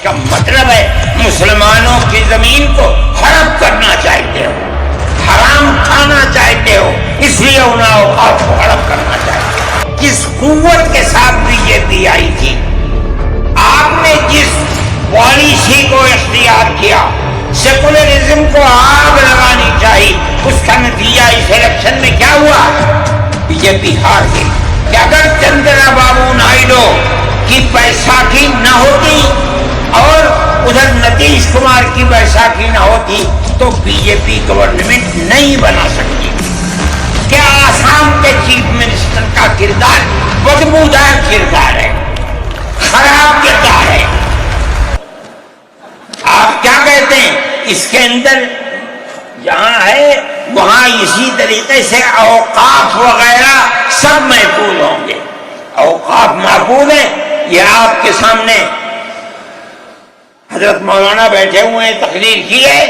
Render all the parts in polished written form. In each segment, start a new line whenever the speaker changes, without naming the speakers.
کا مطلب ہے مسلمانوں کی زمین کو ہڑپ کرنا چاہتے ہو، حرام کھانا چاہتے ہو، اس لیے ان اوقاف کو ہڑپ کرنا چاہتے ہو۔ کس قوت کے ساتھ بی جے پی آئی تھی، آپ نے جس پالیسی کو اختیار کیا، سیکولرزم کو آگ لگانی چاہیے، اس کا نتیجہ اس الیکشن میں کیا ہوا؟ بی جے پی ہار گئی۔ کہ اگر چندرا بابو نائیڈو کی بیساکھی نہ ہوتی اور ادھر نتیش کمار کی بیساکھی نہ ہوتی تو بی جے پی گورنمنٹ نہیں بنا سکتی۔ کیا آسام کے چیف منسٹر کا کردار بدبودار کردار ہے، خراب کردار ہے۔ آپ کیا کہتے ہیں اس کے اندر جہاں ہے وہاں اسی طریقے سے اوقاف وغیرہ سب محفوظ ہوں گے۔ اوقاف محفوظ ہیں، یہ آپ کے سامنے حضرت مولانا بیٹھے ہوئے ہیں، تقریر کی ہے،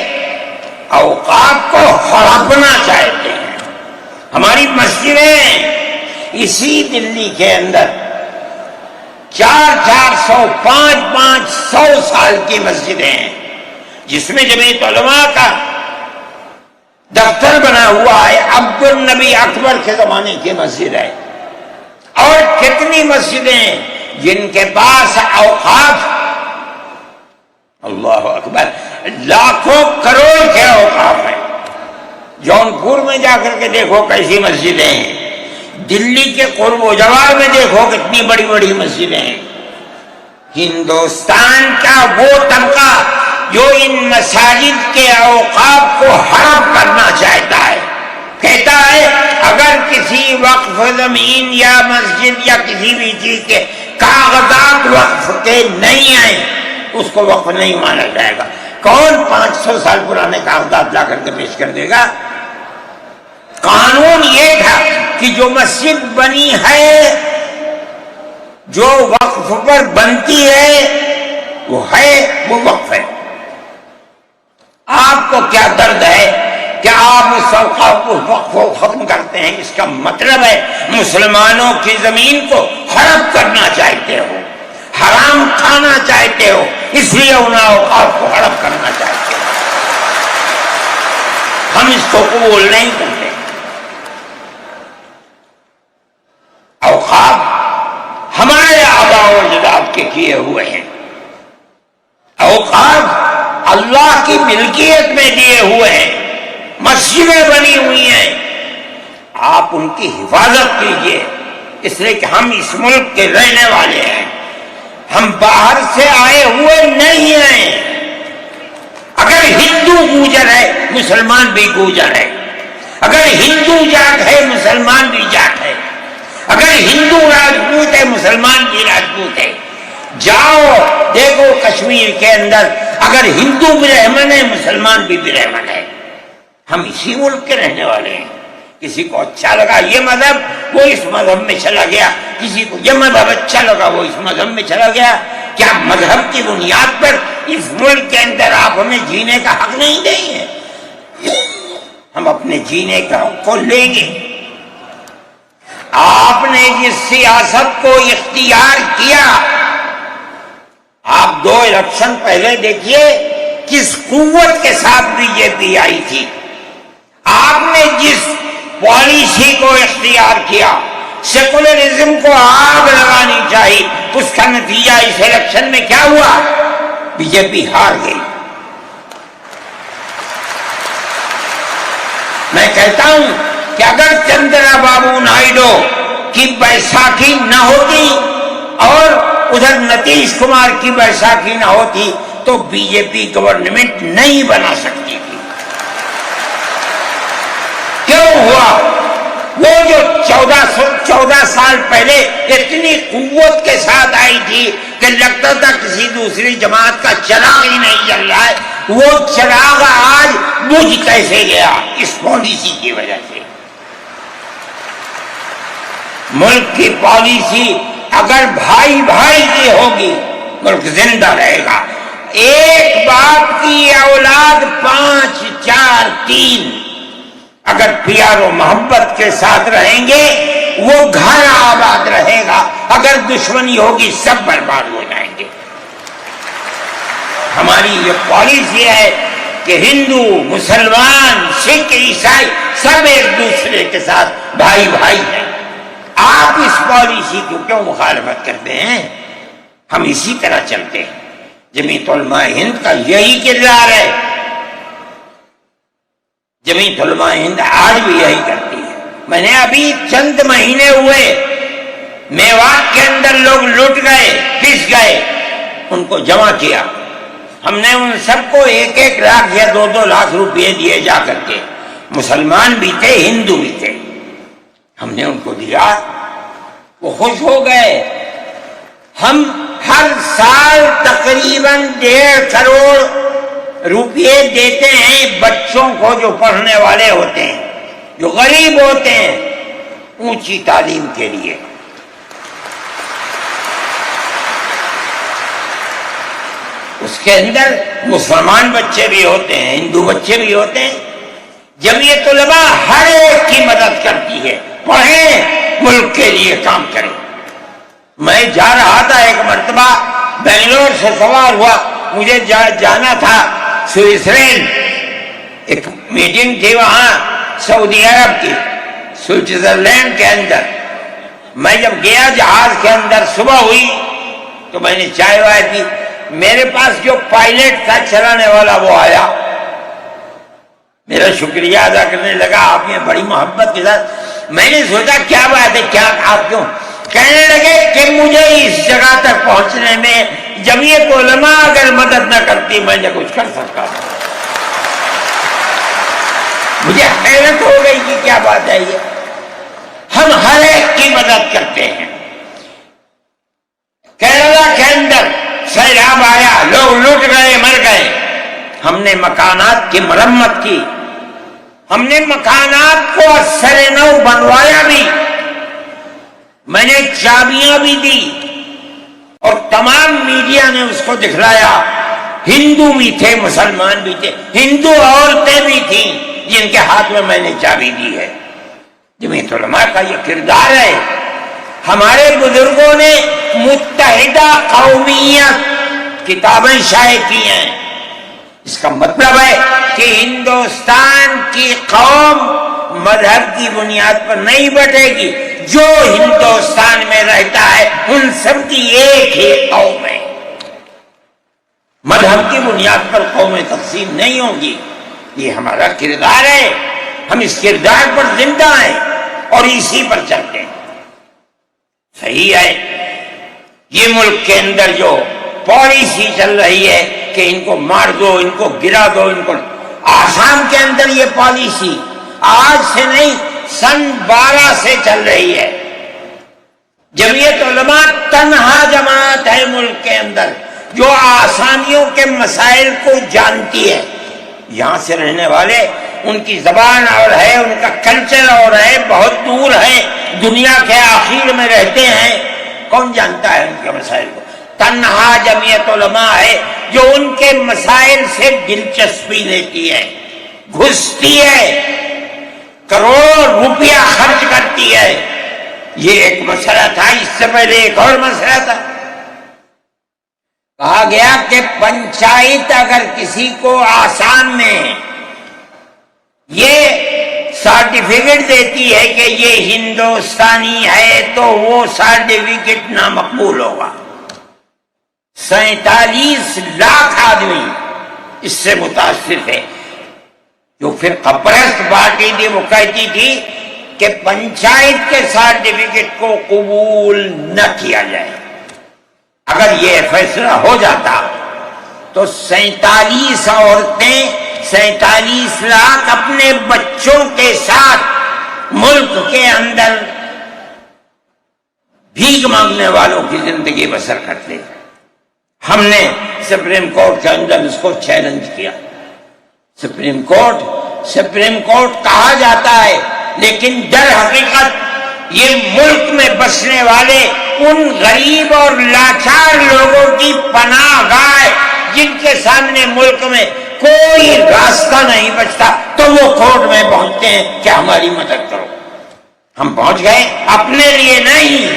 اوقاف کو ہڑپنا چاہتے ہیں۔ ہماری مسجدیں اسی دلی کے اندر 400 500 سال کی مسجدیں ہیں، جس میں جمعیت علماء کا دفتر بنا ہوا ہے، عبد النبی اکبر کے زمانے کی مسجد ہے۔ اور کتنی مسجدیں جن کے پاس اوقاف، اللہ اکبر، لاکھوں کروڑ کے اوقاف ہیں۔ جونپور میں جا کر کے دیکھو کیسی مسجدیں ہیں، دلی کے قرب و جوار میں دیکھو کتنی بڑی بڑی مسجدیں ہیں۔ ہندوستان کا وہ طبقہ جو ان مساجد کے اوقاف کو ہڑپ کرنا چاہتا ہے، کہتا ہے اگر کسی وقف زمین یا مسجد یا کسی بھی چیز کے کاغذات وقف کے نہیں آئے اس کو وقف نہیں مانا جائے گا۔ کون 500 سال پرانے کاغذات لا کر کے پیش کر دے گا؟ قانون یہ تھا کہ جو مسجد بنی ہے، جو وقف پر بنتی ہے وہ وقف ہے۔ آپ کو کیا درد ہے کہ آپ اس اوقاف کو وقف کو ختم کرتے ہیں؟ اس کا مطلب ہے مسلمانوں کی زمین کو ہڑپ کرنا چاہتے ہو، حرام کھانا چاہتے ہو، اس لیے ان اوقاف کو ہڑپ کرنا چاہتے ہو۔ ہم اس کو قبول نہیں کرتے۔ اوقاف ہمارے آباء و اجداد کے کیے ہوئے ہیں، اوقاف اللہ کی ملکیت میں دیے ہوئے ہیں، مسجدیں بنی ہوئی ہیں، آپ ان کی حفاظت کیجیے، اس لیے کہ ہم اس ملک کے رہنے والے ہیں، ہم باہر سے آئے ہوئے نہیں ہیں۔ اگر ہندو گوجر ہے مسلمان بھی گوجر ہے، اگر ہندو جاٹ ہے مسلمان بھی جاٹ ہے، اگر ہندو راجپوت ہے مسلمان بھی راجپوت ہے۔ جاؤ دیکھو کشمیر کے اندر اگر ہندو برہمن ہے مسلمان بھی برہمن ہے۔ ہم اسی ملک کے رہنے والے ہیں۔ کسی کو اچھا لگا یہ مذہب وہ اس مذہب میں چلا گیا، کسی کو یہ مذہب اچھا لگا وہ اس مذہب میں چلا گیا۔ کیا مذہب کی بنیاد پر اس ملک کے اندر آپ ہمیں جینے کا حق نہیں دیں گے؟ ہم اپنے جینے کا حق کو لیں گے۔ آپ نے جس سیاست کو اختیار کیا، آپ 2 الیکشن پہلے دیکھیے کس قوت کے ساتھ بی جے پی آئی تھی۔ آپ نے جس پالیسی کو اختیار کیا، سیکولرزم کو آگ لگانی چاہیے، اس کا نتیجہ اس الیکشن میں کیا ہوا؟ بی جے پی ہار گئی۔ میں کہتا ہوں کہ اگر چندرا بابو نائیڈو کی بیساکھی نہ ہوتی اور ادھر نتیش کمار کی بیساکھی نہ ہوتی تو بی جے پی گورنمنٹ نہیں بنا سکتی تھی۔ کیوں ہوا؟ وہ جو 14 سال پہلے اتنی قوت کے ساتھ آئی تھی کہ لگتا تھا کسی دوسری جماعت کا چراغ ہی نہیں جل رہا ہے، وہ چراغ آج بجھ کیسے گیا؟ اس پالیسی کی وجہ سے۔ ملک کی پالیسی اگر بھائی بھائی کی ہوگی ملک زندہ رہے گا۔ ایک باپ کی اولاد 5 4 3 اگر پیار و محبت کے ساتھ رہیں گے وہ گھر آباد رہے گا، اگر دشمنی ہوگی سب برباد ہو جائیں گے۔ ہماری یہ پالیسی ہے کہ ہندو، مسلمان، سکھ، عیسائی سب ایک دوسرے کے ساتھ بھائی بھائی ہیں۔ آپ اس پالیسی کو کیوں مخالفت کرتے ہیں؟ ہم اسی طرح چلتے ہیں۔ جمعیت علماء ہند کا یہی کردار ہے، جمعیت علماء ہند آج بھی یہی کرتی ہے۔ میں نے ابھی چند مہینے ہوئے میوات کے اندر لوگ لٹ گئے، پس گئے، ان کو جمع کیا، ہم نے ان سب کو 1-1 لاکھ یا 2-2 لاکھ روپئے دیے جا کر کے، مسلمان بھی تھے، ہندو بھی تھے، ہم نے ان کو دیا، وہ خوش ہو گئے۔ ہم ہر سال تقریباً 1.5 کروڑ روپئے دیتے ہیں بچوں کو جو پڑھنے والے ہوتے ہیں، جو غریب ہوتے ہیں، اونچی تعلیم کے لیے۔ اس کے اندر مسلمان بچے بھی ہوتے ہیں، ہندو بچے بھی ہوتے ہیں۔ جمعیت علماء ہر ایک کی مدد کرتی ہے، پڑھیں، ملک کے لیے کام کریں۔ میں جا رہا تھا ایک مرتبہ، بنگلور سے سوار ہوا، مجھے جانا تھا سوئٹزرلینڈ، ایک میٹنگ تھی وہاں سعودی عرب کی، سوئٹزرلینڈ کے اندر۔ میں جب گیا جہاز کے اندر، صبح ہوئی تو میں نے چائے وائے پی، میرے پاس جو پائلٹ تھا چلانے والا وہ آیا، میرا شکریہ ادا کرنے لگا، آپ نے بڑی محبت کے ساتھ۔ میں نے سوچا کیا بات ہے، کیا آپ کیوں؟ کہنے لگے کہ مجھے اس جگہ تک پہنچنے میں جمعیت علماء اگر مدد نہ کرتی میں نے کچھ کر سکتا تھا۔ مجھے حیرت ہو گئی کہ کیا بات ہے یہ، ہم ہر ایک کی مدد کرتے ہیں۔ کیرلا کے اندر سیلاب آیا، لوگ لٹ گئے، مر گئے، ہم نے مکانات کی مرمت کی، ہم نے مکانات کو اثر نو بنوایا بھی، میں نے چابیاں بھی دی، اور تمام میڈیا نے اس کو دکھلایا۔ ہندو بھی تھے، مسلمان بھی تھے، ہندو عورتیں بھی تھیں جن کے ہاتھ میں نے چابی دی ہے۔ جمعیت علماء کا یہ کردار ہے۔ ہمارے بزرگوں نے متحدہ قومیت کتابیں شائع کی ہیں، اس کا مطلب ہے کہ ہندوستان کی قوم مذہب کی بنیاد پر نہیں بٹے گی، جو ہندوستان میں رہتا ہے ان سب کی ایک ہی قوم ہے، مذہب کی بنیاد پر قومیں تقسیم نہیں ہوں گی۔ یہ ہمارا کردار ہے، ہم اس کردار پر زندہ ہیں اور اسی پر چلتے ہیں۔ صحیح ہے، یہ ملک کے اندر جو پالیسی چل رہی ہے کہ ان کو مار دو، ان کو گرا دو، ان کو، آسام کے اندر یہ پالیسی آج سے نہیں، سن 12 سے چل رہی ہے۔ جمعیت علماء تنہا جماعت ہے ملک کے اندر جو آسامیوں کے مسائل کو جانتی ہے۔ یہاں سے رہنے والے، ان کی زبان اور ہے، ان کا کلچر اور ہے، بہت دور ہے، دنیا کے آخر میں رہتے ہیں، کون جانتا ہے ان کے مسائل کو؟ تنہا جمعیت علماء ہے جو ان کے مسائل سے دلچسپی لیتی ہے، گھستی ہے، کروڑوں روپیہ خرچ کرتی ہے۔ یہ ایک مسئلہ تھا، اس سے پہلے ایک اور مسئلہ تھا، کہا گیا کہ پنچایت اگر کسی کو آسام میں یہ سرٹیفکیٹ دیتی ہے کہ یہ ہندوستانی ہے تو وہ سرٹیفکیٹ نامقبول ہوگا۔ 47 لاکھ آدمی اس سے متاثر ہے۔ جو پھر قبرست پارٹی تھی وہ کہتی تھی کہ پنچایت کے سرٹیفکیٹ کو قبول نہ کیا جائے۔ اگر یہ فیصلہ ہو جاتا تو 47 عورتیں، 47 لاکھ اپنے بچوں کے ساتھ ملک کے اندر بھیک مانگنے والوں کی زندگی بسر کرتے۔ ہم نے سپریم کورٹ کے اندر اس کو چیلنج کیا۔ سپریم کورٹ کہا جاتا ہے، لیکن در حقیقت یہ ملک میں بسنے والے ان غریب اور لاچار لوگوں کی پناہ گاہ جن کے سامنے ملک میں کوئی راستہ نہیں بچتا، تو وہ کورٹ میں پہنچتے ہیں کہ ہماری مدد کرو۔ ہم پہنچ گئے، اپنے لیے نہیں،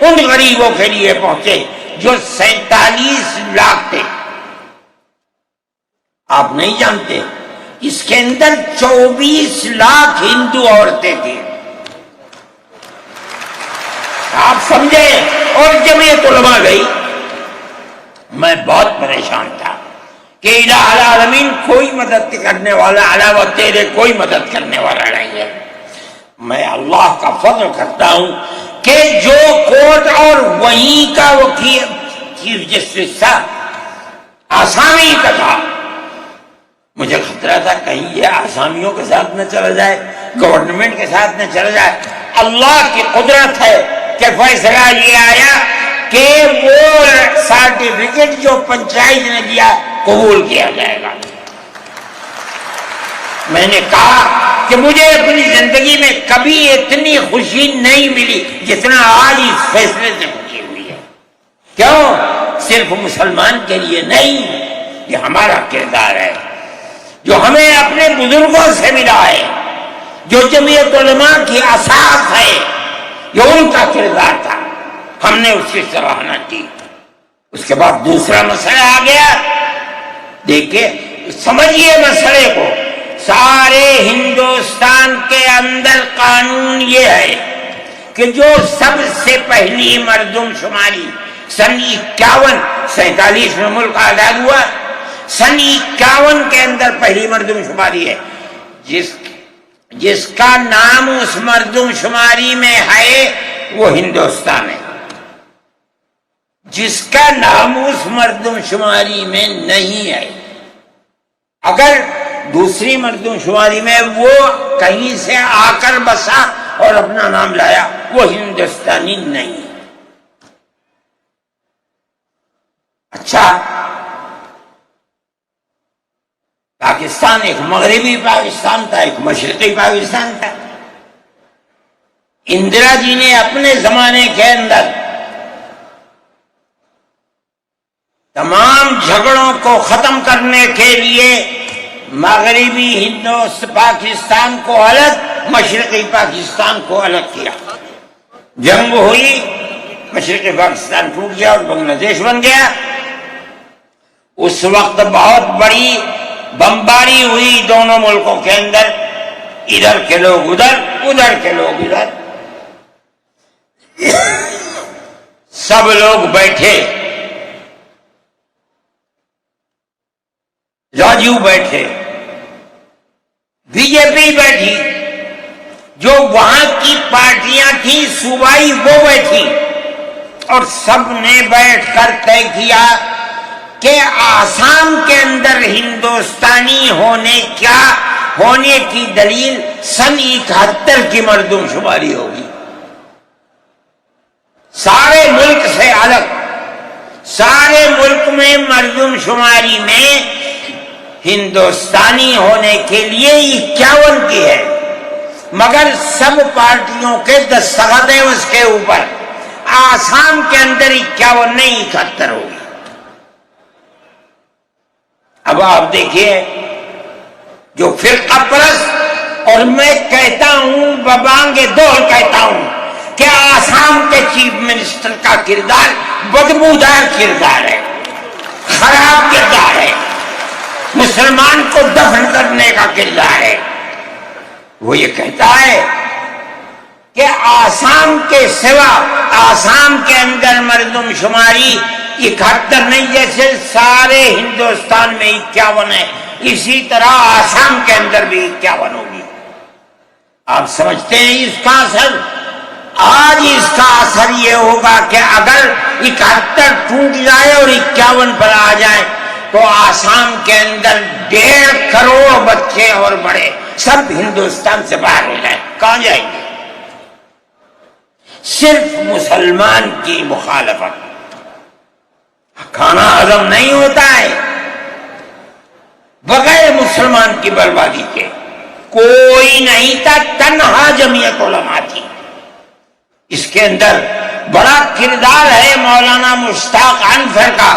ان غریبوں کے لیے پہنچے جو 47 لاکھ تھے۔ آپ نہیں جانتے اس کے اندر 24 لاکھ ہندو عورتیں تھیں، آپ سمجھے؟ اور جمعیت علماء گئی۔ میں بہت پریشان تھا کہ الہ العالمین کوئی مدد کرنے والا علاوہ تیرے کوئی مدد کرنے والا نہیں ہے۔ میں اللہ کا فضل کرتا ہوں کہ جو کورٹ اور وہیں کا وکیل چیف جسٹس تھا آسامی کا تھا، مجھے خطرہ تھا کہیں یہ آسامیوں کے ساتھ نہ چلا جائے، گورنمنٹ کے ساتھ نہ چلا جائے۔ اللہ کی قدرت ہے کہ فیصلہ یہ آیا کہ وہ سرٹیفکیٹ جو پنچایت نے دیا قبول کیا جائے گا۔ میں نے کہا کہ مجھے اپنی زندگی میں کبھی اتنی خوشی نہیں ملی جتنا آج اس فیصلے سے خوشی ہوئی ہے۔ کیوں؟ صرف مسلمان کے لیے نہیں، یہ ہمارا کردار ہے جو ہمیں اپنے بزرگوں سے ملا ہے، جو جمعیت علماء کی اساس ہے، یہ ان کا کردار تھا، ہم نے اس کی سراہنا کی۔ اس کے بعد دوسرا مسئلہ آ گیا، دیکھیے سمجھیے مسئلے کو، سارے ہندوستان کے اندر قانون یہ ہے کہ جو سب سے پہلی مردم شماری سن 47 میں ملک آزاد ہوا، سن 51 کے اندر پہلی مردم شماری ہے، جس کا نام اس مردم شماری میں ہے وہ ہندوستان ہے، جس کا نام اس مردم شماری میں نہیں ہے، اگر دوسری مردم شماری میں وہ کہیں سے آ کر بسا اور اپنا نام لایا، وہ ہندوستانی نہیں۔ اچھا، پاکستان ایک مغربی پاکستان تھا، ایک مشرقی پاکستان تھا۔ اندرا جی نے اپنے زمانے کے اندر تمام جھگڑوں کو ختم کرنے کے لیے مغربی پاکستان کو الگ، مشرقی پاکستان کو الگ کیا۔ جنگ ہوئی، مشرقی پاکستان ٹوٹ گیا اور بنگلہ دیش بن گیا۔ اس وقت بہت بڑی بمباری ہوئی دونوں ملکوں کے اندر، ادھر کے لوگ ادھر، ادھر کے لوگ ادھر، سب لوگ بیٹھے، راجو بیٹھے، بی جے پی بیٹھی، جو وہاں کی پارٹیاں تھیں صوبائی وہ بیٹھی، اور سب نے بیٹھ کر طے کیا کہ آسام کے اندر ہندوستانی ہونے کی دلیل سن 71 کی مردم شماری ہوگی، سارے ملک سے الگ۔ سارے ملک میں مردم شماری میں ہندوستانی ہونے کے لیے 51 کی ہے، مگر سب پارٹیوں کے دستخط ہیں اس کے اوپر۔ آسام کے اندر 51 نہیں 71 ہوگی۔ اب آپ دیکھیے، جو فرقہ پرست، اور میں کہتا ہوں ببانگ دور کہتا ہوں کہ آسام کے چیف منسٹر کا کردار بدبودار کردار ہے، خراب کردار ہے، مسلمان کو دفن کرنے کا کردار ہے۔ وہ یہ کہتا ہے کہ آسام کے سوا آسام کے اندر مردم شماری 71 نہیں، جیسے سارے ہندوستان میں 51 ہے، اسی طرح آسام کے اندر بھی 51 ہوگی۔ آپ سمجھتے ہیں اس کا اثر؟ آج اس کا اثر یہ ہوگا کہ اگر 71 ٹوٹ جائے اور 51 پر آ جائے تو آسام کے اندر 1.5 کروڑ بچے اور بڑے سب ہندوستان سے باہر ہو جائیں، کہاں جائیں گے؟ صرف مسلمان کی مخالفت، کھانا ہضم نہیں ہوتا ہے بغیر مسلمان کی بربادی کے۔ کوئی نہیں تھا، تنہا جمعیت علماء تھی۔ اس کے اندر بڑا کردار ہے مولانا مشتاق انصر کا،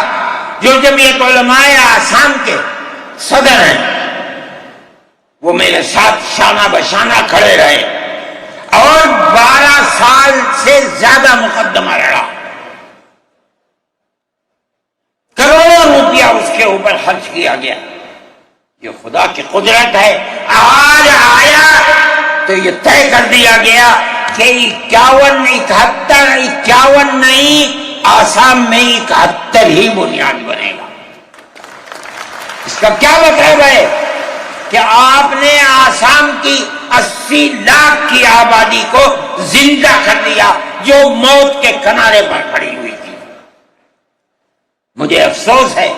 جو جمعیت علماء آسام کے صدر ہیں۔ وہ میرے ساتھ شانہ بشانہ کھڑے رہے اور 12 سال سے زیادہ مقدمہ لڑا، کروڑوں روپیہ اس کے اوپر خرچ کیا گیا، یہ خدا کی قدرت ہے. آج آیا تو یہ طے کر دیا گیا کہ 51 نہیں، آسام میں 71 ہی بنیاد بنے گا. اس کا کیا مطلب ہے کہ آپ نے آسام کی 80 لاکھ کی آبادی کو زندہ کر دیا جو موت کے کنارے پر کھڑی ہوئی تھی. مجھے افسوس ہے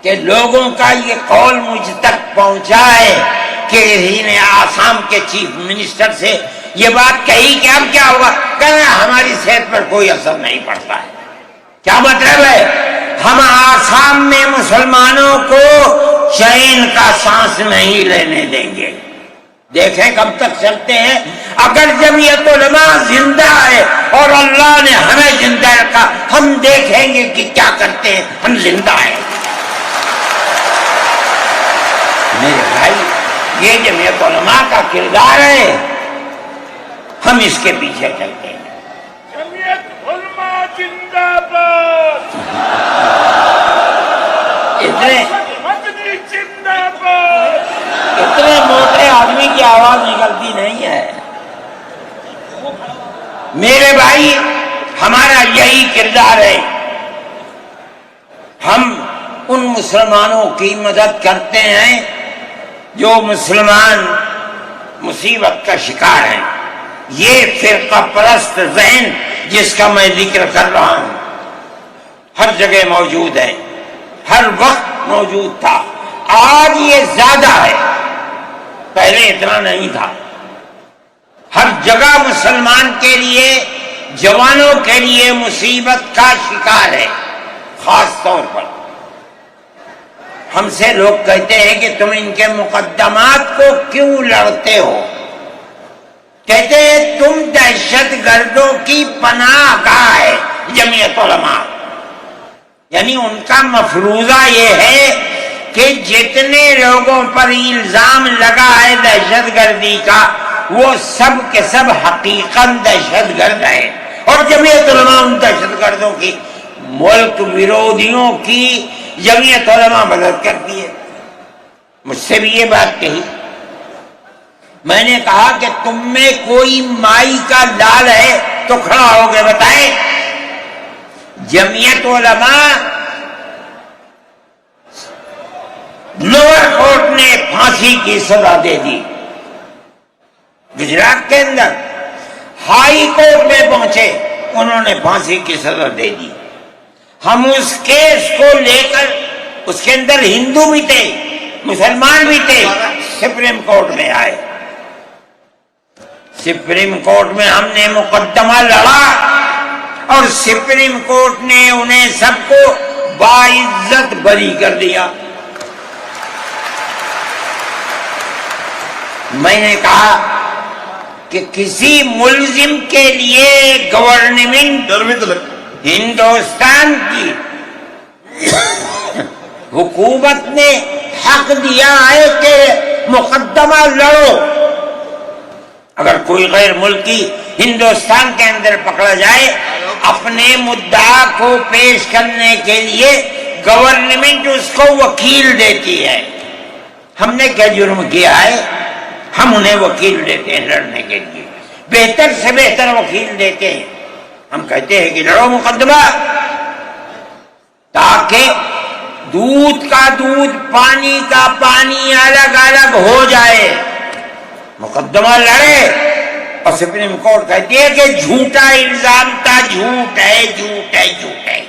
کہ لوگوں کا یہ قول مجھ تک پہنچا ہے کہ انہی نے آسام کے چیف منسٹر سے یہ بات کہی کہ اب کیا ہوگا، کہنا ہماری صحت پر کوئی اثر نہیں پڑتا ہے. کیا مطلب ہے؟ ہم آسام میں مسلمانوں کو چین کا سانس نہیں لینے دیں گے. دیکھیں کب تک چلتے ہیں. اگر جمعیت علماء زندہ ہے اور اللہ نے ہمیں زندہ رکھا، ہم دیکھیں گے کہ کیا کرتے ہیں. ہم زندہ ہیں. میرے بھائی، یہ جمعیت علماء کا کردار ہے، ہم اس کے پیچھے چلتے ہیں.
جمعیت علماء زندہ باد، مدنی زندہ باد.
اتنے موٹے آدمی کی آواز نکلتی نہیں ہے. میرے بھائی، ہمارا یہی کردار ہے. ہم ان مسلمانوں کی مدد کرتے ہیں جو مسلمان مصیبت کا شکار ہیں. یہ فرقہ پرست ذہن جس کا میں ذکر کر رہا ہوں ہر جگہ موجود ہے، ہر وقت موجود تھا. آج یہ زیادہ ہے، پہلے اتنا نہیں تھا. ہر جگہ مسلمان کے لیے، جوانوں کے لیے مصیبت کا شکار ہے. خاص طور پر ہم سے لوگ کہتے ہیں کہ تم ان کے مقدمات کو کیوں لڑتے ہو؟ کہتے ہیں تم دہشت گردوں کی پناہ گاہ ہے جمعیت علماء. یعنی ان کا مفروضہ یہ ہے کہ جتنے لوگوں پر الزام لگا ہے دہشت گردی کا، وہ سب کے سب حقیقت دہشت گرد ہیں. اور جمعیت علماء ان دہشت گردوں کی، ملک ویرودھیوں کی جمعیت علماء مدد کرتی ہے. مجھ سے بھی یہ بات کہی. میں نے کہا کہ تم میں کوئی مائی کا لال ہے تو کھڑا ہو گئے بتائیں. جمعیت علماء لوور کورٹ نے پھانسی کی سزا دے دی. گجرات کے اندر ہائی کورٹ میں پہنچے، انہوں نے پھانسی کی سزا دے دی. ہم اس کیس کو لے کر، اس کے اندر ہندو بھی تھے، مسلمان بھی تھے، سپریم کورٹ میں آئے. سپریم کورٹ میں ہم نے مقدمہ لڑا اور سپریم کورٹ نے انہیں سب کو باعزت بری کر دیا. میں نے کہا کہ کسی ملزم کے لیے گورنمنٹ ہندوستان کی حکومت نے حق دیا ہے کہ مقدمہ لڑو. اگر کوئی غیر ملکی ہندوستان کے اندر پکڑا جائے، اپنے مدعا کو پیش کرنے کے لیے گورنمنٹ اس کو وکیل دیتی ہے. ہم نے کیا جرم کیا ہے؟ ہم انہیں وکیل دیتے ہیں لڑنے کے لیے، بہتر سے بہتر وکیل دیتے ہیں. ہم کہتے ہیں کہ لڑو مقدمہ، تاکہ دودھ کا دودھ، پانی کا پانی الگ الگ ہو جائے. مقدمہ لڑے اور سپریم کورٹ کہتی ہے کہ جھوٹا الزام تھا، جھوٹ ہے، جھوٹ ہے، جھوٹ ہے.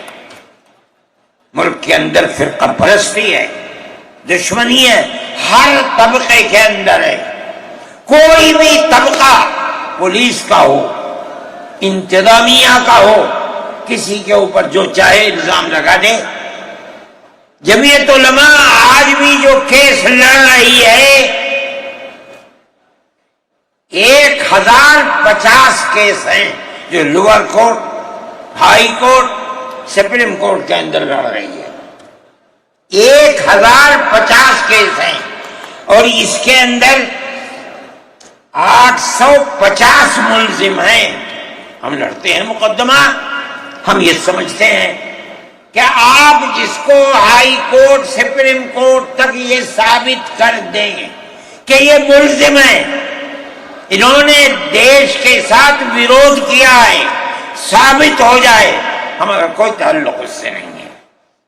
ملک کے اندر فرقہ پرستی ہے، دشمنی ہے، ہر طبقے کے اندر ہے. کوئی بھی طبقہ، پولیس کا ہو، انتظامیہ کا ہو، کسی کے اوپر جو چاہے الزام لگا دے. جمعیت علماء آج بھی جو کیس لڑ رہی ہے، 1050 کیس ہیں جو lower court, high court, supreme court کے اندر لڑ رہی ہے. 1050 کیس ہیں اور اس کے اندر 850 ملزم ہیں. ہم لڑتے ہیں مقدمہ. ہم یہ سمجھتے ہیں کہ آپ جس کو ہائی کورٹ سپریم کورٹ تک یہ ثابت کر دیں کہ یہ ملزم ہے، انہوں نے دیش کے ساتھ ویرودھ کیا ہے، ثابت ہو جائے، ہمارا کوئی تعلق اس سے نہیں ہے۔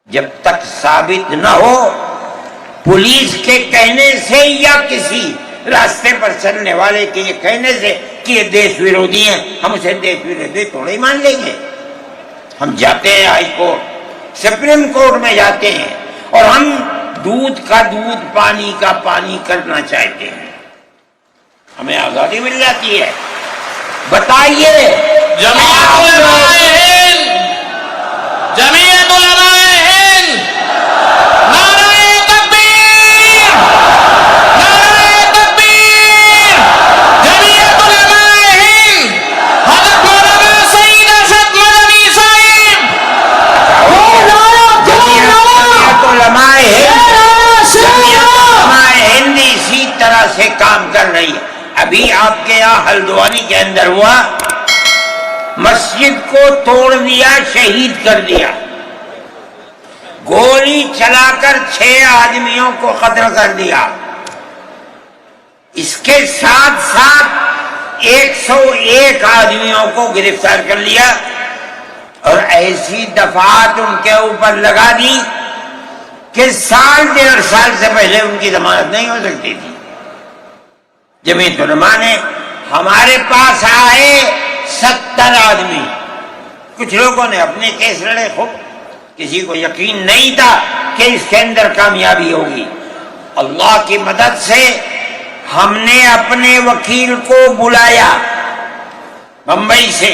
جب تک ثابت نہ ہو، پولیس کے کہنے سے یا کسی راستے پر چلنے والے کے یہ کہنے سے کہ یہ دیش ویرودھی ہیں، ہم اسے دیش ویرودھی تھوڑے ہی مان لیں گے۔ ہم جاتے ہیں ہائی کورٹ سپریم کورٹ میں جاتے ہیں اور ہم دودھ کا دودھ پانی کا پانی کرنا چاہتے ہیں، ہمیں آزادی مل جاتی ہے۔ بتائیے
جمعیت علماء ہند، جمعیت علماء ہند، نعرہ تکبیر، نعرہ تکبیر، جمعیت علماء ہند، حضرت مولانا سعید ارشد مدنی صاحب،
جمعیت علماء ہند اسی طرح سے کام کر رہی ہے۔ ابھی آپ کے یہاں ہلدوانی کے اندر ہوا، مسجد کو توڑ دیا، شہید کر دیا، گولی چلا کر 6 آدمیوں کو قتل کر دیا، اس کے ساتھ ساتھ 101 آدمیوں کو گرفتار کر لیا اور ایسی دفعات ان کے اوپر لگا دی کہ سال 1.5 سال سے پہلے ان کی ضمانت نہیں ہو سکتی تھی۔ جمعیت علماء نے ہمارے پاس آئے 70 آدمی، کچھ لوگوں نے اپنے کیس لڑے، خوب، کسی کو یقین نہیں تھا کہ اس کے اندر کامیابی ہوگی۔ اللہ کی مدد سے ہم نے اپنے وکیل کو بلایا بمبئی سے،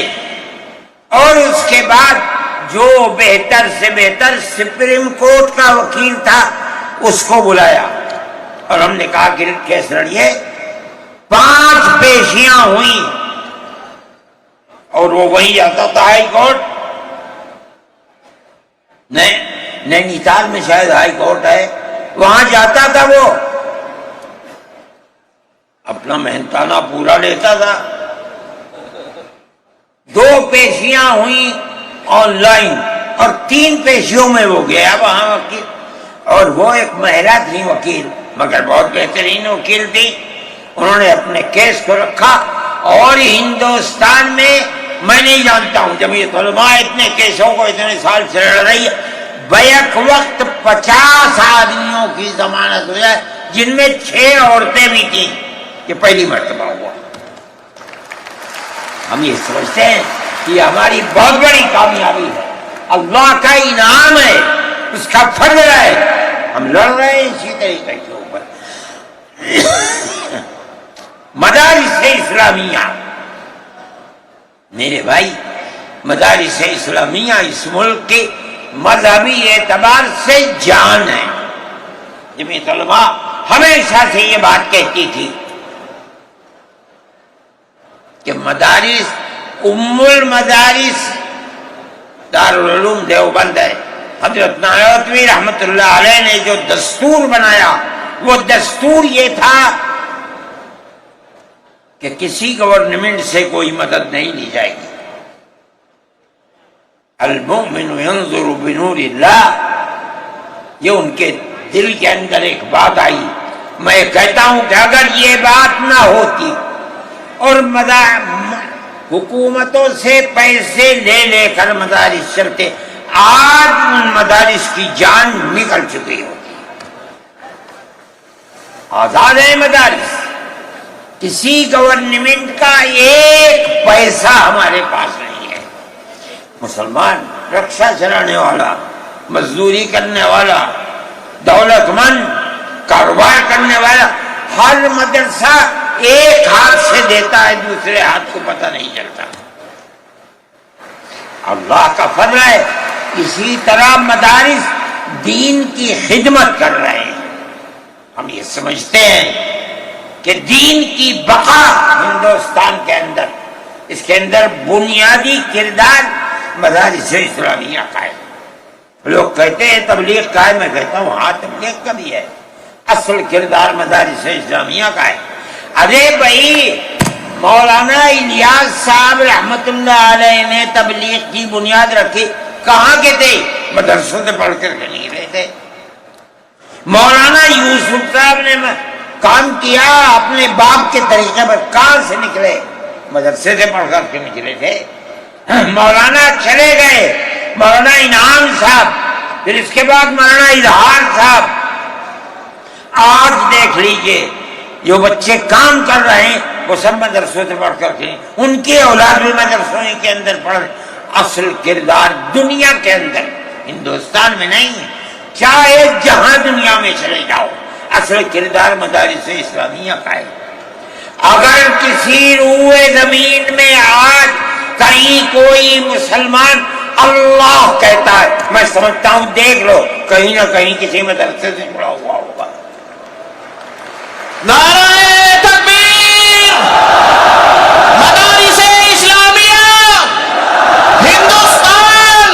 اور اس کے بعد جو بہتر سے بہتر سپریم کورٹ کا وکیل تھا اس کو بلایا اور ہم نے کہا کہ کیس لڑیے۔ 5 پیشیاں ہوئیں اور وہ وہیں جاتا تھا ہائی کورٹ، نینی تال میں شاید ہائی کورٹ ہے، وہاں جاتا تھا، وہ اپنا محنتانہ پورا لیتا تھا۔ 2 پیشیاں ہوئیں آن لائن اور 3 پیشیوں میں وہ گیا وہاں وکیل، اور وہ ایک مہرہ تھی وکیل، مگر بہت بہترین وکیل تھی۔ انہوں نے اپنے کیس کو رکھا، اور ہندوستان میں میں نہیں جانتا ہوں، جمعیت علماء اتنے کیسوں کو اتنے سال سے لڑ رہی ہے، بیک وقت 50 آدمیوں کی ضمانت ہو جائے، جن میں 6 عورتیں بھی تھیں۔ یہ پہلی مرتبہ ہوا۔ ہم یہ سمجھتے ہیں کہ یہ ہماری بہت بڑی کامیابی ہے، اللہ کا انعام ہے، اس کا فضل ہے۔ ہم لڑ رہے ہیں اسی طریقے کے اوپر۔ مدارس اسلامیہ، میرے بھائی، مدارس اسلامیہ اس ملک کے مذہبی اعتبار سے جان ہے۔ جمعیت علماء ہمیشہ سے یہ بات کہتی تھی کہ مدارس ام المدارس دارالعلوم دیوبند ہے۔ حضرت نانوتوی رحمت اللہ علیہ نے جو دستور بنایا، وہ دستور یہ تھا کہ کسی گورنمنٹ سے کوئی مدد نہیں لی جائے گی۔ المؤمن ينظر بنور اللہ، یہ ان کے دل کے اندر ایک بات آئی۔ میں کہتا ہوں کہ اگر یہ بات نہ ہوتی اور حکومتوں سے پیسے لے لے کر مدارس چلتے، آج ان مدارس کی جان نکل چکی ہوتی۔ آزاد ہے مدارس، کسی گورنمنٹ کا ایک پیسہ ہمارے پاس نہیں ہے۔ مسلمان رکشہ چلانے والا، مزدوری کرنے والا، دولت مند، کاروبار کرنے والا، ہر مدرسہ ایک ہاتھ سے دیتا ہے، دوسرے ہاتھ کو پتہ نہیں چلتا۔ اللہ کا فضل ہے، اسی طرح مدارس دین کی خدمت کر رہے ہیں۔ ہم یہ سمجھتے ہیں کہ دین کی بقا ہندوستان کے اندر، اس کے اندر بنیادی کردار مدارس اسلامیہ کا ہے۔ لوگ کہتے ہیں تبلیغ کا ہے، میں کہتا ہوں ہاں تبلیغ کا بھی ہے، اصل کردار مدارس اسلامیہ کا ہے۔ ارے بھائی، مولانا الیاس صاحب رحمت اللہ علیہ نے تبلیغ کی بنیاد رکھی، کہاں کے تھے؟ مدرسوں سے پڑھ کر کے نکلے تھے. مولانا یوسف صاحب نے کام کیا اپنے باپ کے طریقے پر. کہاں سے نکلے؟ مدرسے سے پڑھ کر کے نکلے تھے. مولانا چلے گئے، مولانا انعام صاحب، پھر اس کے بعد مولانا اظہار صاحب. آج دیکھ لیجئے جو بچے کام کر رہے ہیں وہ سب مدرسوں سے پڑھ کر کے، ان کی اولاد بھی مدرسوں کے اندر پڑھ. اصل کردار دنیا کے اندر، ہندوستان میں نہیں، چاہے جہاں دنیا میں چلے جاؤ، اصل کردار مدارس اسلامیہ کا ہے. اگر کسی روئے زمین میں آج کہیں کوئی مسلمان اللہ کہتا ہے، میں سمجھتا ہوں دیکھ لو کہیں نہ کہیں کسی مدرسے سے جڑا ہوا ہوگا.
نعرہ تکبیر! مدارس اسلامیہ! ہندوستان!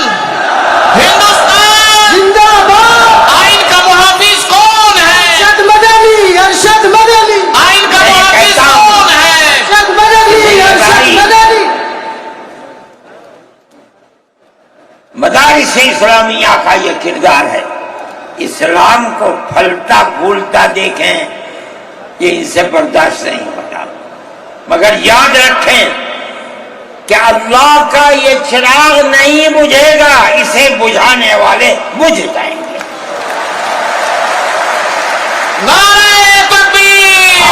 ہندوستان!
زندہ باد!
آئین کا محافظ کون ہے؟
ارشد مدنی! ارشد مدنی!
آئین کا محافظ کون ہے؟
ارشد مدنی! ارشد مدنی!
مدارس اسلامیہ کا یہ کردار ہے. اسلام کو پھلتا پھولتا دیکھیں، یہ ان سے برداشت نہیں ہوتا. مگر یاد رکھیں کہ اللہ کا یہ چراغ نہیں بجھے گا، اسے بجھانے والے بجھ جائیں گے.
نعرہ تکبیر!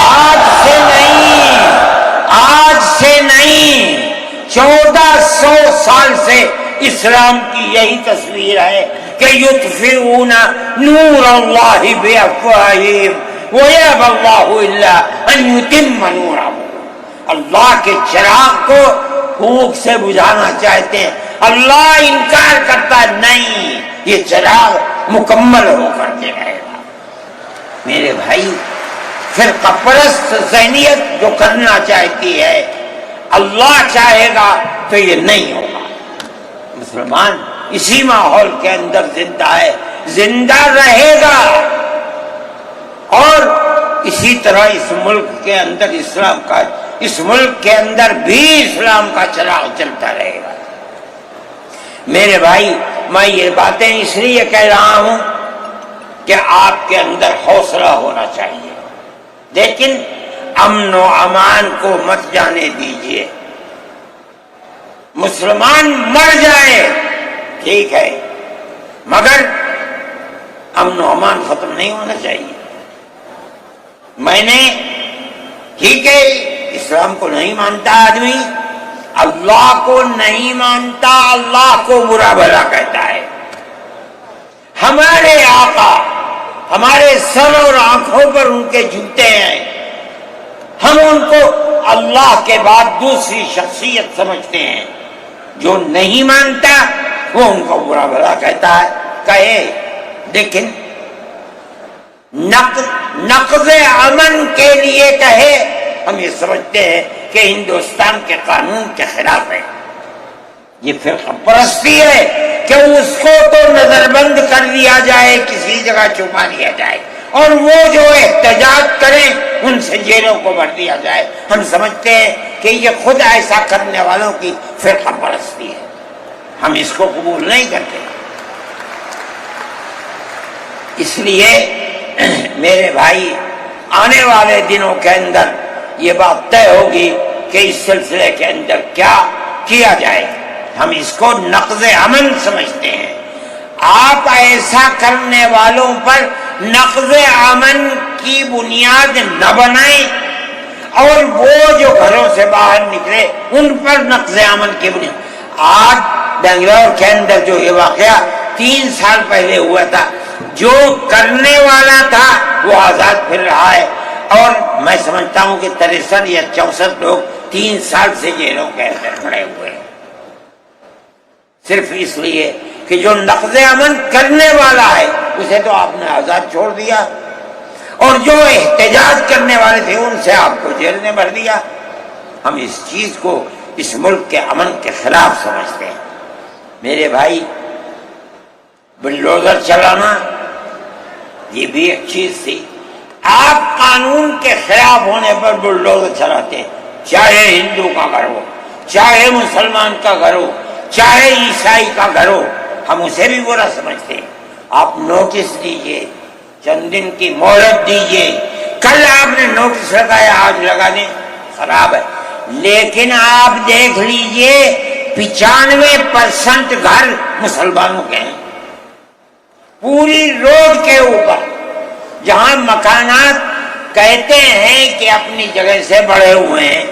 آج سے نہیں 1400 سال سے اسلام کی یہی تصویر ہے کہ یطفئون نور اللہ بافواہہم ویأبی اللہ الا ان یتم نورہ. اللہ کے چراغ کو پھونک سے بجھانا چاہتے ہیں، اللہ انکار کرتا نہیں، یہ چراغ مکمل ہو کر کے رہے گا. میرے بھائی، فرقہ پرست ذہنیت جو کرنا چاہتی ہے، اللہ چاہے گا تو یہ نہیں ہوگا. مسلمان اسی ماحول کے اندر زندہ ہے، زندہ رہے گا، اور اسی طرح اس ملک کے اندر اسلام کا، اس ملک کے اندر بھی اسلام کا چراغ چلتا رہے گا. میرے بھائی، میں یہ باتیں اس لیے کہہ رہا ہوں کہ آپ کے اندر حوصلہ ہونا چاہیے، لیکن امن و امان کو مت جانے دیجیے. مسلمان مر جائے ٹھیک ہے، مگر امن و امان ختم نہیں ہونا چاہیے. میں نے، ٹھیک ہے، اسلام کو نہیں مانتا آدمی، اللہ کو نہیں مانتا، اللہ کو برا بھلا کہتا ہے. ہمارے آقا ہمارے سر اور آنکھوں پر ان کے جوتے ہیں، ہم ان کو اللہ کے بعد دوسری شخصیت سمجھتے ہیں. جو نہیں مانتا وہ ان کو برا بھلا کہتا ہے، کہے، لیکن نقض امن کے لیے کہے، ہم یہ سمجھتے ہیں کہ ہندوستان کے قانون کے خلاف ہے. یہ فرقہ پرستی ہے کہ اس کو تو نظر بند کر دیا جائے، کسی جگہ چھپا دیا جائے، اور وہ جو احتجاج کریں ان سے جیلوں کو بھر دیا جائے. ہم سمجھتے ہیں کہ یہ خود ایسا کرنے والوں کی فرقہ پرستی ہے، ہم اس کو قبول نہیں کرتے. اس لیے میرے بھائی، آنے والے دنوں کے اندر یہ بات طے ہوگی کہ اس سلسلے کے اندر کیا کیا جائے. ہم اس کو نقض امن سمجھتے ہیں. آپ ایسا کرنے والوں پر نقض امن کی بنیاد نہ بنائیں، اور وہ جو گھروں سے باہر نکلے ان پر نقض امن کی بنیاد. آج بنگلور کے اندر جو یہ واقعہ 3 سال پہلے ہوا تھا، جو کرنے والا تھا وہ آزاد پھر رہا ہے، اور میں سمجھتا ہوں کہ 63 یا 64 لوگ 3 سال سے جیلوں کے اندر کھڑے ہوئے ہیں، صرف اس لیے کہ جو نقض امن کرنے والا ہے اسے تو آپ نے آزاد چھوڑ دیا، اور جو احتجاج کرنے والے تھے ان سے آپ کو جیل میں بھر دیا. ہم اس چیز کو اس ملک کے امن کے خلاف سمجھتے ہیں. میرے بھائی، بلڈوزر چلانا یہ بھی ایک چیز تھی. آپ قانون کے خلاف ہونے پر بلڈوزر چلاتے ہیں، چاہے ہندو کا گھر ہو، چاہے مسلمان کا گھر ہو، چاہے عیسائی کا گھر ہو، ہم اسے بھی برا سمجھتے ہیں. آپ نوٹس دیجئے, چند دن کی مہلت دیجئے. کل آپ نے نوٹس لگایا, آج لگا دیں, خراب ہے. لیکن آپ دیکھ لیجئے 95% گھر مسلمانوں کے ہیں. پوری روڈ کے اوپر جہاں مکانات کہتے ہیں کہ اپنی جگہ سے بڑے ہوئے ہیں,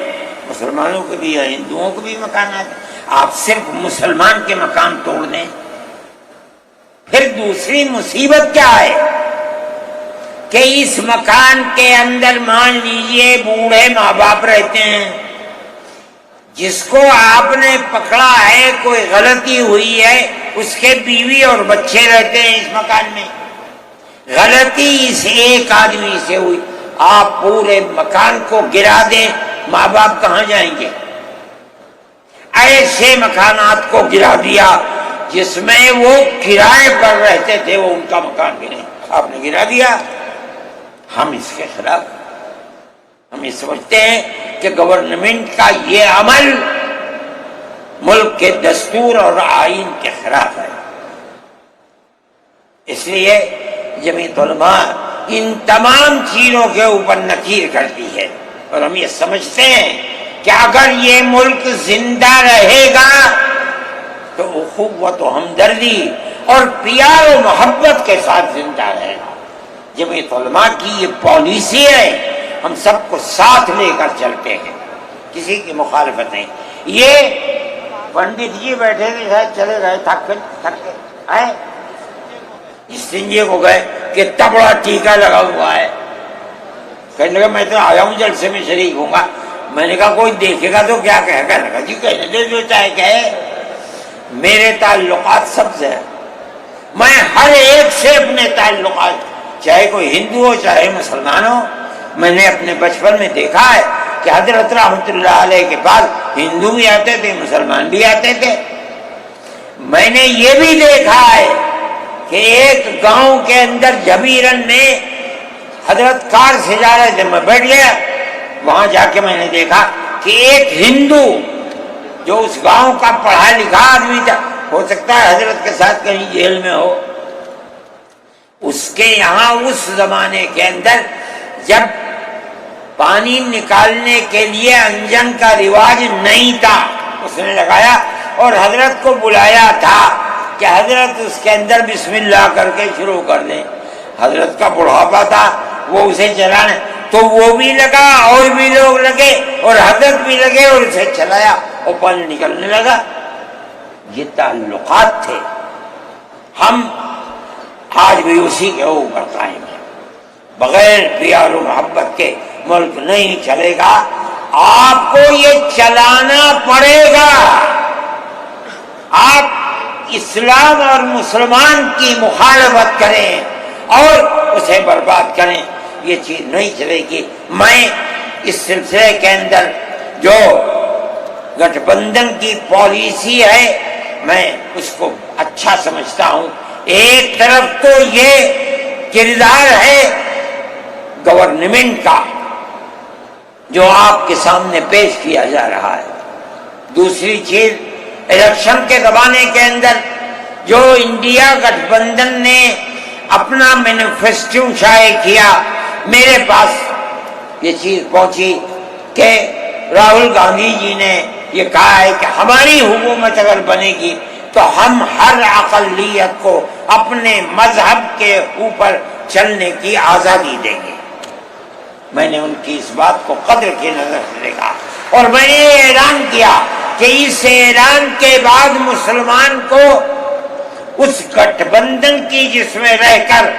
مسلمانوں کے بھی ہیں, ہندوؤں کے بھی مکانات ہیں. آپ صرف مسلمان کے مکان توڑ دیں. پھر دوسری مصیبت کیا ہے کہ اس مکان کے اندر مان لیجئے بوڑھے ماں باپ رہتے ہیں, جس کو آپ نے پکڑا ہے, کوئی غلطی ہوئی ہے, اس کے بیوی اور بچے رہتے ہیں اس مکان میں. غلطی اس ایک آدمی سے ہوئی, آپ پورے مکان کو گرا دیں, ماں باپ کہاں جائیں گے؟ ایسے مکانات کو گرا دیا جس میں وہ کرائے پر رہتے تھے, وہ ان کا مکان بھی نہیں, آپ نے گرا دیا. ہم اس کے خلاف, ہم یہ سمجھتے ہیں کہ گورنمنٹ کا یہ عمل ملک کے دستور اور آئین کے خلاف ہے. اس لیے جمعیت علماء ان تمام چیزوں کے اوپر نکیر کرتی ہے, اور ہم یہ سمجھتے ہیں کہ اگر یہ ملک زندہ رہے گا تو اخوت و ہمدردی اور پیار و محبت کے ساتھ زندہ رہے گا. جمعیت علماء کی یہ پالیسی ہے, ہم سب کو ساتھ لے کر چلتے ہیں, کسی کی مخالفت نہیں. یہ پنڈت جی بیٹھے تھے, شاید چلے گئے, تھک کے آئے, استنجے کو گئے کہ اتنا بڑا ٹیکا لگا ہوا ہے. کہنے لگا میں تو آیا ہوں جلسے میں شریک ہوں گا. میں نے کہا کوئی دیکھے گا تو کیا کہے گا؟ لگا جی کہنے دے جو چاہے کہے, میرے تعلقات سب سے ہیں, میں ہر ایک سے اپنے تعلقات, چاہے کوئی ہندو ہو چاہے مسلمان ہو. میں نے اپنے بچپن میں دیکھا ہے کہ حضرت رحمت اللہ علیہ کے بعد ہندو بھی آتے تھے, مسلمان بھی آتے تھے. میں نے یہ بھی دیکھا ہے کہ ایک گاؤں کے اندر جبیرن میں حضرت کار سے جا رہے تھے, میں بیٹھ گیا, وہاں جا کے میں نے دیکھا کہ ایک ہندو جو اس گاؤں کا پڑھا لکھا آدمی تھا, ہو سکتا ہے حضرت کے ساتھ کہیں جیل میں ہو, اس کے یہاں اس زمانے کے اندر جب پانی نکالنے کے لیے انجن کا رواج نہیں تھا, اس نے لگایا اور حضرت کو بلایا تھا کہ حضرت اس کے اندر بسم اللہ کر کے شروع کر دیں. حضرت کا بڑھاپا تھا, وہ اسے چلانے, تو وہ بھی لگا اور بھی لوگ لگے اور حضرت بھی لگے اور اسے چلایا اور پانی نکلنے لگا. یہ تعلقات تھے. ہم آج بھی اسی کے اوپر قائم ہیں. بغیر پیار و محبت کے ملک نہیں چلے گا, آپ کو یہ چلانا پڑے گا. آپ اسلام اور مسلمان کی مخالفت کریں اور اسے برباد کریں, یہ چیز نہیں چلے گی. میں اس سلسلے کے اندر جو گٹھ بندھن کی پالیسی ہے میں اس کو اچھا سمجھتا ہوں. ایک طرف تو یہ کردار ہے گورنمنٹ کا جو آپ کے سامنے پیش کیا جا رہا ہے. دوسری چیز, الیکشن کے زمانے کے اندر جو انڈیا گٹھ بندھن نے اپنا مینیفیسٹو شائع کیا, میرے پاس یہ چیز پہنچی کہ راہل گاندھی جی نے یہ کہا ہے کہ ہماری حکومت اگر بنے گی تو ہم ہر اقلیت کو اپنے مذہب کے اوپر چلنے کی آزادی دیں گے. میں نے ان کی اس بات کو قدر کی نظر سے دیکھا اور میں نے یہ اعلان کیا کہ اس اعلان کے بعد مسلمان کو اس گٹھ بندھن کی جس میں رہ کر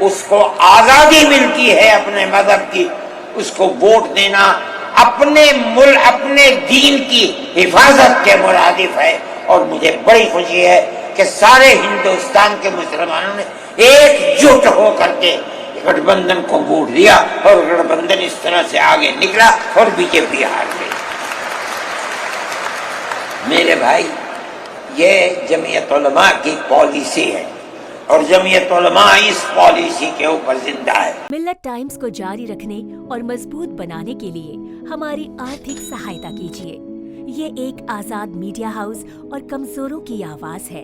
اس کو آزادی ملتی ہے اپنے مذہب کی, اس کو ووٹ دینا اپنے ملک اپنے دین کی حفاظت کے مرادف ہے. اور مجھے بڑی خوشی ہے کہ سارے ہندوستان کے مسلمانوں نے ایک جٹ ہو کر کے گٹھ بندھن کو ووٹ دیا اور گٹھ بندھن اس طرح سے آگے نکلا اور بی جے پی ہار گئی. میرے بھائی, یہ جمعیت علماء کی پالیسی ہے اور جمعیت علماء اس پالیسی کے اوپر زندہ ہے.
ملت ٹائمز کو جاری رکھنے اور مضبوط بنانے کے لیے ہماری آرتھک سہایتا کیجیے. یہ ایک آزاد میڈیا ہاؤس اور کمزوروں کی آواز ہے.